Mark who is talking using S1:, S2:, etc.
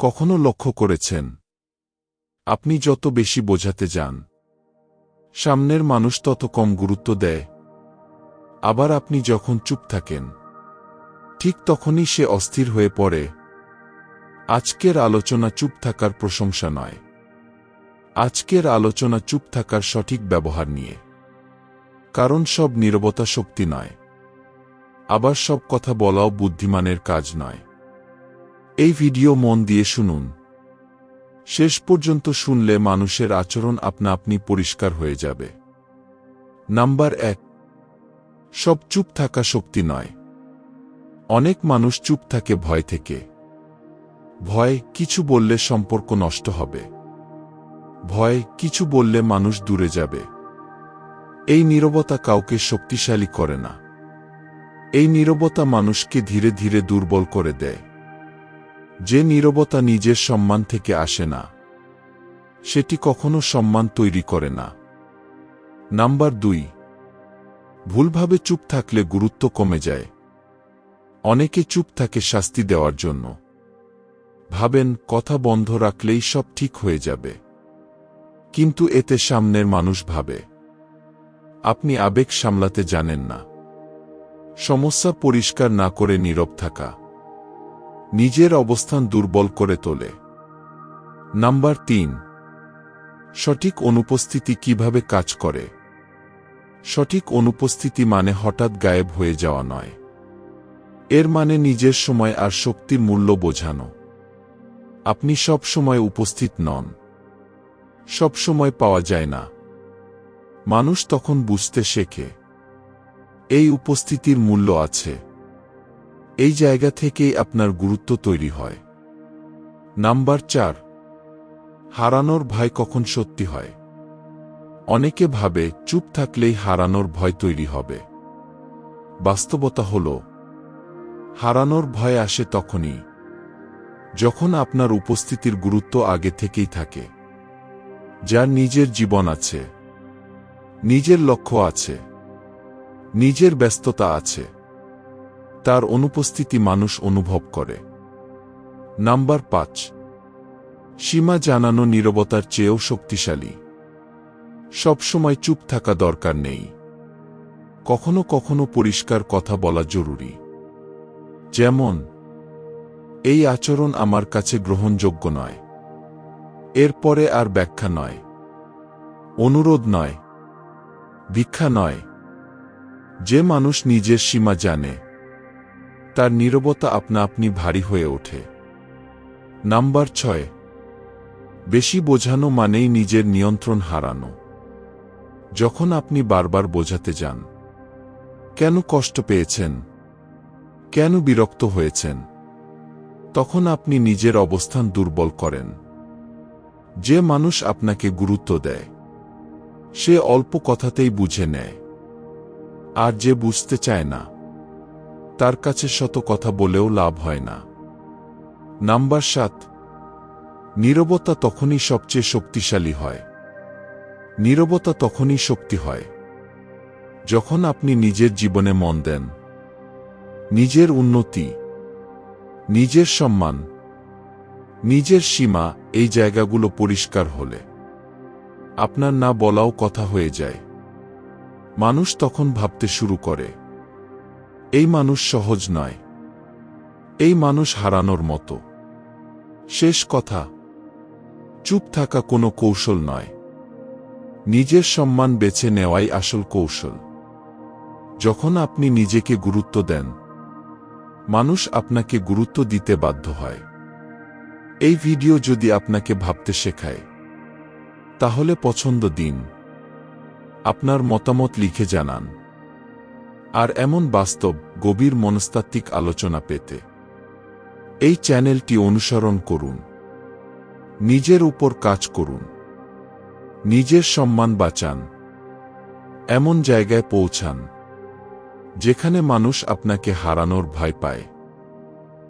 S1: কখনো লক্ষ্য করেছেন, আপনি যত বেশি বোঝাতে যান, সামনের মানুষ তত কম গুরুত্ব দেয়? আবার আপনি যখন চুপ থাকেন, ঠিক তখনই সে অস্থির হয়ে পড়ে। আজকের আলোচনা চুপ থাকার প্রশংসা নয়। আজকের আলোচনা চুপ থাকার সঠিক ব্যবহার নিয়ে। কারণ সব নীরবতা শক্তি নয়, আবার সব কথা বলাও বুদ্ধিমানের কাজ নয়। এই ভিডিও মন দিয়ে শুনুন। শেষ পর্যন্ত শুনলে মানুষের আচরণ আপনা আপনি পরিষ্কার হয়ে যাবে। নাম্বার 1, সব চুপ থাকা শক্তি নয়। অনেক মানুষ চুপ থাকে ভয় থেকে। ভয়, কিছু বললে সম্পর্ক নষ্ট হবে। ভয়, কিছু বললে মানুষ দূরে যাবে। এই নীরবতা কাউকে শক্তিশালী করে না। এই নীরবতা মানুষকে ধীরে ধীরে দুর্বল করে দেয়। যে নীরবতা নিজের সম্মান থেকে আসে না, সেটি কখনো সম্মান তৈরি করে না। নাম্বার 2, ভুলভাবে চুপ থাকলে গুরুত্ব কমে যায়। অনেকে চুপ থাকে শাস্তি দেওয়ার জন্য। ভাবেন কথা বন্ধ রাখলেই সব ঠিক হয়ে যাবে। কিন্তু এতে সামনের মানুষ ভাবে আপনি আবেগ সামলাতে জানেন না। সমস্যা পরিষ্কার না করে নীরব থাকা নিজের অবস্থান দুর্বল করে তোলে। নাম্বার 3, সঠিক অনুপস্থিতি কিভাবে কাজ করে। সঠিক অনুপস্থিতি মানে হঠাৎ গায়েব হয়ে যাওয়া নয়। এর মানে নিজের সময় আর শক্তির মূল্য বোঝানো। আপনি সব সময় উপস্থিত নন, সব সময় পাওয়া যায় না। মানুষ তখন বুঝতে শেখে এই উপস্থিতির মূল্য আছে। এই জায়গা থেকেই আপনার গুরুত্ব তৈরি হয়। নাম্বার 4, হারানোর ভয় কখন সত্যি হয়। অনেকে ভাবে চুপ থাকলেই হারানোর ভয় তৈরি হবে। বাস্তবতা হল, হারানোর ভয় আসে তখনই যখন আপনার উপস্থিতির গুরুত্ব আগে থেকেই থাকে। যার নিজের জীবন আছে, নিজের লক্ষ্য আছে, নিজের ব্যস্ততা আছে, তার অনুপস্থিতি মানুষ অনুভব করে। নাম্বার 5, সীমা জানানো নীরবতার চেয়েও শক্তিশালী। সবসময় চুপ থাকা দরকার নেই। কখনো কখনো পরিষ্কার কথা বলা জরুরি। যেমন, এই আচরণ আমার কাছে গ্রহণযোগ্য নয়। এরপরে আর ব্যাখ্যা নয়, অনুরোধ নয়, ভিক্ষা নয়। যে মানুষ নিজের সীমা জানে, তার নীরবতা আপনা আপনি ভারী হয়ে ওঠে। নাম্বার 6, বেশি বোঝানো মানেই নিজের নিয়ন্ত্রণ হারানো। যখন আপনি বারবার বোঝাতে যান, কেন কষ্ট পেয়েছেন, কেন বিরক্ত হয়েছেন, তখন আপনি নিজের অবস্থান দুর্বল করেন। যে মানুষ আপনাকে গুরুত্ব দেয়, সে অল্প কথাতেই বুঝে নেয়। আর যে বুঝতে চায় না, তার কাছে শত কথা বলেও লাভ হয় না। নাম্বার 7, নীরবতা তখনই সবচেয়ে শক্তিশালী হয়। নীরবতা তখনই শক্তি হয় যখন আপনি নিজের জীবনে মন দেন। নিজের উন্নতি, নিজের সম্মান, নিজের সীমা, এই জায়গাগুলো পরিষ্কার হলে আপনার না বলাও কথা হয়ে যায়। মানুষ তখন ভাবতে শুরু করে, এই মানুষ সহজ নয়, এই মানুষ হারানোর মতো। শেষ কথা, চুপ থাকা কোনো কৌশল নয়। নিজের সম্মান বেছে নেওয়াই আসল কৌশল। যখন আপনি নিজেকে গুরুত্ব দেন, মানুষ আপনাকে গুরুত্ব দিতে বাধ্য হয়। এই ভিডিও যদি আপনাকে ভাবতে শেখায়, তাহলে পছন্দ দিন, আপনার মতামত লিখে জানান। আর এমন বাস্তব, গভীর মনস্তাত্ত্বিক আলোচনা পেতে এই চ্যানেলটি অনুসরণ করুন। নিজের উপর কাজ করুন, নিজের সম্মান বাঁচান, এমন জায়গায় পৌঁছান যেখানে মানুষ আপনাকে হারানোর ভয় পায়।